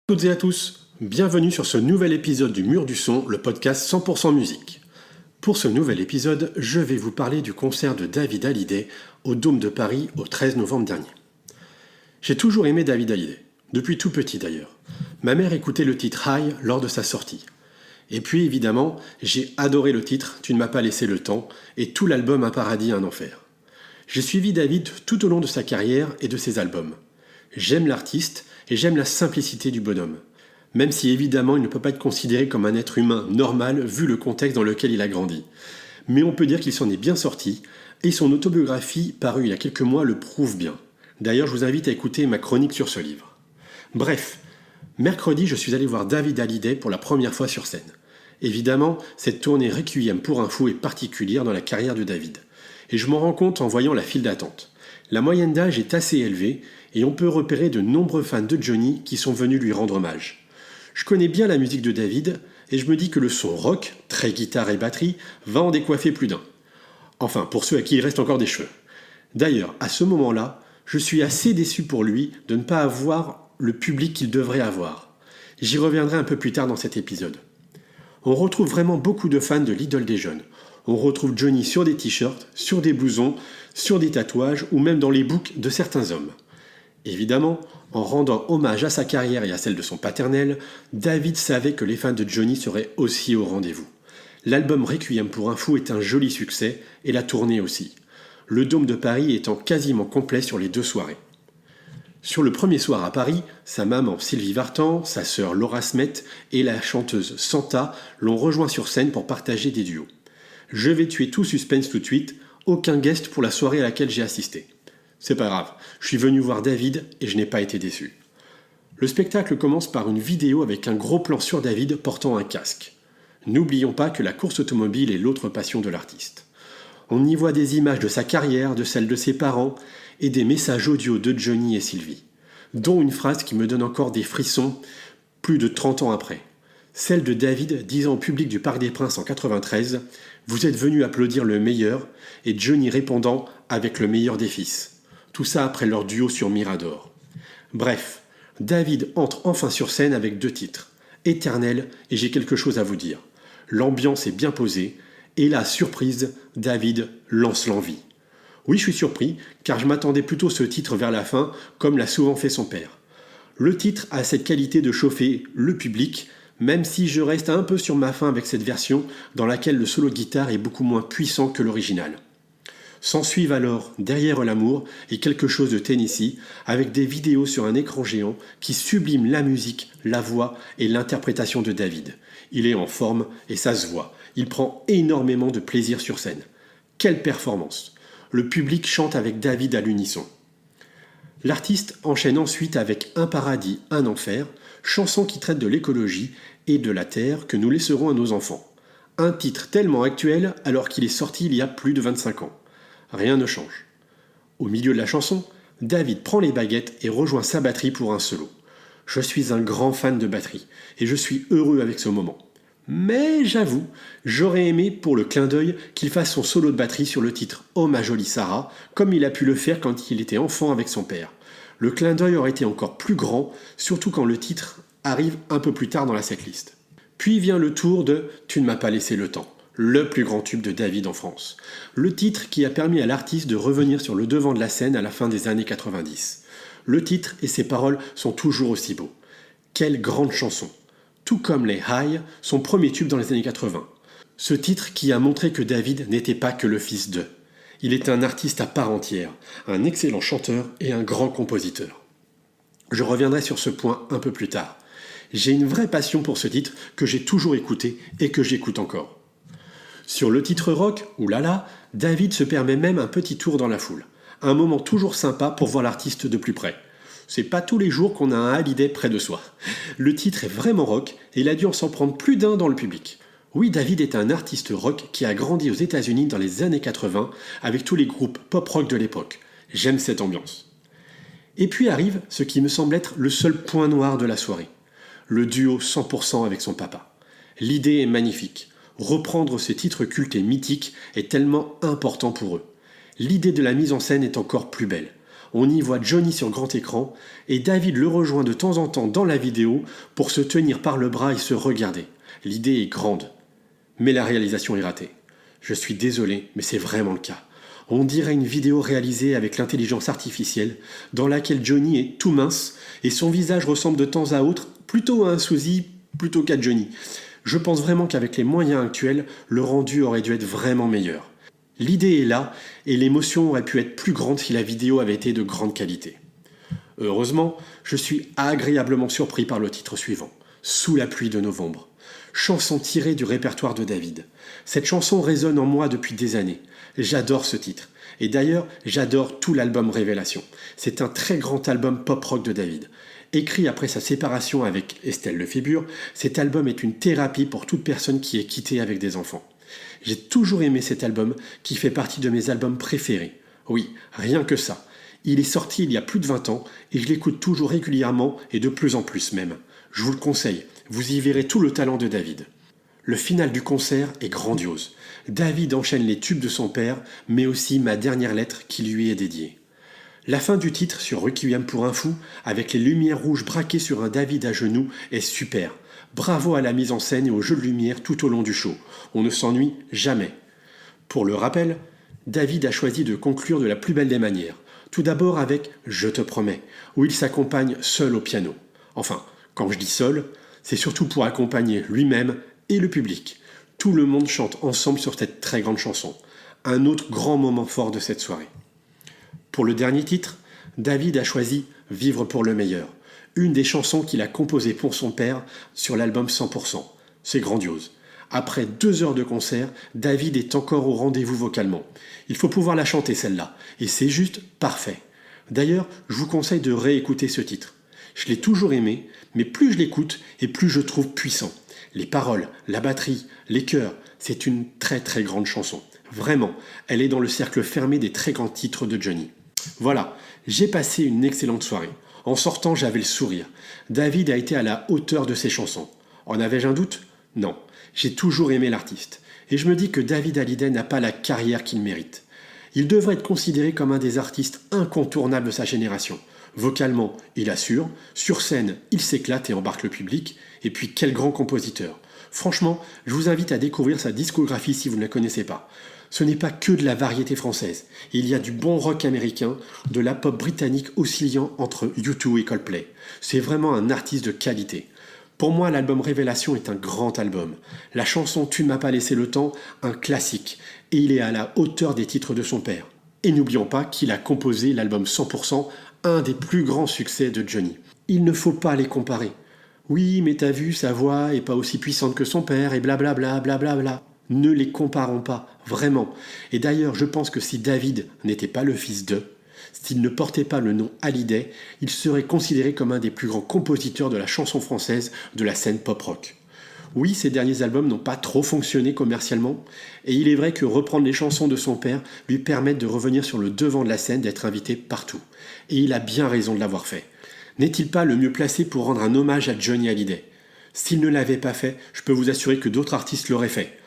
Toutes et à tous, bienvenue sur ce nouvel épisode du Mur du Son, le podcast 100% musique. Pour ce nouvel épisode, je vais vous parler du concert de David Hallyday au Dôme de Paris au 13 novembre dernier. J'ai toujours aimé David Hallyday, depuis tout petit d'ailleurs. Ma mère écoutait le titre High lors de sa sortie. Et puis évidemment, j'ai adoré le titre Tu ne m'as pas laissé le temps et tout l'album Un paradis, un enfer. J'ai suivi David tout au long de sa carrière et de ses albums. J'aime l'artiste et j'aime la simplicité du bonhomme. Même si évidemment il ne peut pas être considéré comme un être humain normal vu le contexte dans lequel il a grandi. Mais on peut dire qu'il s'en est bien sorti et son autobiographie parue il y a quelques mois le prouve bien. D'ailleurs je vous invite à écouter ma chronique sur ce livre. Bref, mercredi je suis allé voir David Hallyday pour la première fois sur scène. Évidemment, cette tournée Requiem pour un fou est particulière dans la carrière de David. Et je m'en rends compte en voyant la file d'attente. La moyenne d'âge est assez élevée et on peut repérer de nombreux fans de Johnny qui sont venus lui rendre hommage. Je connais bien la musique de David et je me dis que le son rock, très guitare et batterie, va en décoiffer plus d'un. Enfin, pour ceux à qui il reste encore des cheveux. D'ailleurs, à ce moment-là, je suis assez déçu pour lui de ne pas avoir le public qu'il devrait avoir. J'y reviendrai un peu plus tard dans cet épisode. On retrouve vraiment beaucoup de fans de l'idole des jeunes. On retrouve Johnny sur des t-shirts, sur des blousons, sur des tatouages ou même dans les boucs de certains hommes. Évidemment, en rendant hommage à sa carrière et à celle de son paternel, David savait que les fans de Johnny seraient aussi au rendez-vous. L'album Requiem pour un fou est un joli succès et la tournée aussi. Le Dôme de Paris étant quasiment complet sur les deux soirées. Sur le premier soir à Paris, sa maman Sylvie Vartan, sa sœur Laura Smet et la chanteuse Santa l'ont rejoint sur scène pour partager des duos. Je vais tuer tout suspense tout de suite, aucun guest pour la soirée à laquelle j'ai assisté. C'est pas grave, je suis venu voir David et je n'ai pas été déçu. Le spectacle commence par une vidéo avec un gros plan sur David portant un casque. N'oublions pas que la course automobile est l'autre passion de l'artiste. On y voit des images de sa carrière, de celle de ses parents et des messages audio de Johnny et Sylvie, dont une phrase qui me donne encore des frissons plus de 30 ans après. Celle de David disant au public du Parc des Princes en 93 « Vous êtes venu applaudir le meilleur » et Johnny répondant « Avec le meilleur des fils ». Tout ça après leur duo sur Mirador. Bref, David entre enfin sur scène avec deux titres, Éternel et J'ai quelque chose à vous dire. L'ambiance est bien posée et la surprise, David lance l'envie. Oui, je suis surpris car je m'attendais plutôt ce titre vers la fin comme l'a souvent fait son père. Le titre a cette qualité de chauffer le public, même si je reste un peu sur ma faim avec cette version dans laquelle le solo de guitare est beaucoup moins puissant que l'original. S'ensuivent alors Derrière l'amour et Quelque chose de Tennessee avec des vidéos sur un écran géant qui subliment la musique, la voix et l'interprétation de David. Il est en forme et ça se voit. Il prend énormément de plaisir sur scène. Quelle performance! Le public chante avec David à l'unisson. L'artiste enchaîne ensuite avec Un paradis, un enfer, chanson qui traite de l'écologie et de la terre que nous laisserons à nos enfants. Un titre tellement actuel alors qu'il est sorti il y a plus de 25 ans. Rien ne change. Au milieu de la chanson, David prend les baguettes et rejoint sa batterie pour un solo. Je suis un grand fan de batterie et je suis heureux avec ce moment. Mais j'avoue, j'aurais aimé pour le clin d'œil qu'il fasse son solo de batterie sur le titre Oh ma jolie Sarah, comme il a pu le faire quand il était enfant avec son père. Le clin d'œil aurait été encore plus grand, surtout quand le titre arrive un peu plus tard dans la setlist. Puis vient le tour de Tu ne m'as pas laissé le temps, le plus grand tube de David en France. Le titre qui a permis à l'artiste de revenir sur le devant de la scène à la fin des années 90. Le titre et ses paroles sont toujours aussi beaux. Quelle grande chanson! Tout comme les High, son premier tube dans les années 80. Ce titre qui a montré que David n'était pas que le fils d'eux. Il est un artiste à part entière, un excellent chanteur et un grand compositeur. Je reviendrai sur ce point un peu plus tard. J'ai une vraie passion pour ce titre que j'ai toujours écouté et que j'écoute encore. Sur le titre rock, oulala, David se permet même un petit tour dans la foule. Un moment toujours sympa pour voir l'artiste de plus près. C'est pas tous les jours qu'on a un Hallyday près de soi. Le titre est vraiment rock et il a dû en s'en prendre plus d'un dans le public. Oui, David est un artiste rock qui a grandi aux États-Unis dans les années 80 avec tous les groupes pop-rock de l'époque. J'aime cette ambiance. Et puis arrive ce qui me semble être le seul point noir de la soirée. Le duo 100% avec son papa. L'idée est magnifique. Reprendre ces titres cultes et mythiques est tellement important pour eux. L'idée de la mise en scène est encore plus belle. On y voit Johnny sur grand écran et David le rejoint de temps en temps dans la vidéo pour se tenir par le bras et se regarder. L'idée est grande, mais la réalisation est ratée. Je suis désolé, mais c'est vraiment le cas. On dirait une vidéo réalisée avec l'intelligence artificielle dans laquelle Johnny est tout mince et son visage ressemble de temps à autre plutôt à un sosie plutôt qu'à Johnny. Je pense vraiment qu'avec les moyens actuels, le rendu aurait dû être vraiment meilleur. L'idée est là et l'émotion aurait pu être plus grande si la vidéo avait été de grande qualité. Heureusement, je suis agréablement surpris par le titre suivant, Sous la pluie de novembre. Chanson tirée du répertoire de David. Cette chanson résonne en moi depuis des années. J'adore ce titre. Et d'ailleurs, j'adore tout l'album Révélation. C'est un très grand album pop-rock de David. Écrit après sa séparation avec Estelle Lefébure, cet album est une thérapie pour toute personne qui est quittée avec des enfants. J'ai toujours aimé cet album qui fait partie de mes albums préférés. Oui, rien que ça. Il est sorti il y a plus de 20 ans et je l'écoute toujours régulièrement et de plus en plus même. Je vous le conseille, vous y verrez tout le talent de David. Le final du concert est grandiose. David enchaîne les tubes de son père, mais aussi Ma dernière lettre qui lui est dédiée. La fin du titre sur Requiem pour un fou, avec les lumières rouges braquées sur un David à genoux, est super. Bravo à la mise en scène et au jeu de lumière tout au long du show. On ne s'ennuie jamais. Pour le rappel, David a choisi de conclure de la plus belle des manières. Tout d'abord avec Je te promets, où il s'accompagne seul au piano. Enfin, quand je dis seul, c'est surtout pour accompagner lui-même et le public. Tout le monde chante ensemble sur cette très grande chanson. Un autre grand moment fort de cette soirée. Pour le dernier titre, David a choisi Vivre pour le meilleur, une des chansons qu'il a composées pour son père sur l'album 100%. C'est grandiose. Après 2 heures de concert, David est encore au rendez-vous vocalement. Il faut pouvoir la chanter celle-là, et c'est juste parfait. D'ailleurs, je vous conseille de réécouter ce titre. Je l'ai toujours aimé, mais plus je l'écoute et plus je trouve puissant. Les paroles, la batterie, les chœurs, c'est une très très grande chanson. Vraiment, elle est dans le cercle fermé des très grands titres de Johnny. Voilà, j'ai passé une excellente soirée. En sortant, j'avais le sourire. David a été à la hauteur de ses chansons. En avais-je un doute ? Non. J'ai toujours aimé l'artiste. Et je me dis que David Hallyday n'a pas la carrière qu'il mérite. Il devrait être considéré comme un des artistes incontournables de sa génération. Vocalement, il assure. Sur scène, il s'éclate et embarque le public. Et puis, quel grand compositeur. Franchement, je vous invite à découvrir sa discographie si vous ne la connaissez pas. Ce n'est pas que de la variété française. Il y a du bon rock américain, de la pop britannique oscillant entre U2 et Coldplay. C'est vraiment un artiste de qualité. Pour moi, l'album Révélation est un grand album. La chanson Tu ne m'as pas laissé le temps, un classique. Et il est à la hauteur des titres de son père. Et n'oublions pas qu'il a composé l'album 100%, un des plus grands succès de Johnny. Il ne faut pas les comparer. Oui, mais t'as vu, sa voix est pas aussi puissante que son père et blablabla, blablabla. Ne les comparons pas, vraiment. Et d'ailleurs, je pense que si David n'était pas le fils d'eux, s'il ne portait pas le nom Hallyday, il serait considéré comme un des plus grands compositeurs de la chanson française de la scène pop-rock. Oui, ces derniers albums n'ont pas trop fonctionné commercialement, et il est vrai que reprendre les chansons de son père lui permettent de revenir sur le devant de la scène, d'être invité partout. Et il a bien raison de l'avoir fait. N'est-il pas le mieux placé pour rendre un hommage à Johnny Hallyday ? S'il ne l'avait pas fait, je peux vous assurer que d'autres artistes l'auraient fait.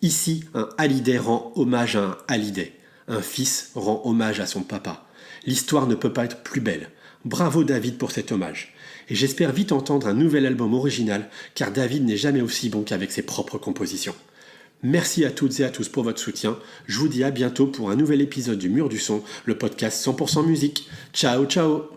Ici, un Hallyday rend hommage à un Hallyday. Un fils rend hommage à son papa. L'histoire ne peut pas être plus belle. Bravo David pour cet hommage. Et j'espère vite entendre un nouvel album original, car David n'est jamais aussi bon qu'avec ses propres compositions. Merci à toutes et à tous pour votre soutien. Je vous dis à bientôt pour un nouvel épisode du Mur du Son, le podcast 100% musique. Ciao, ciao!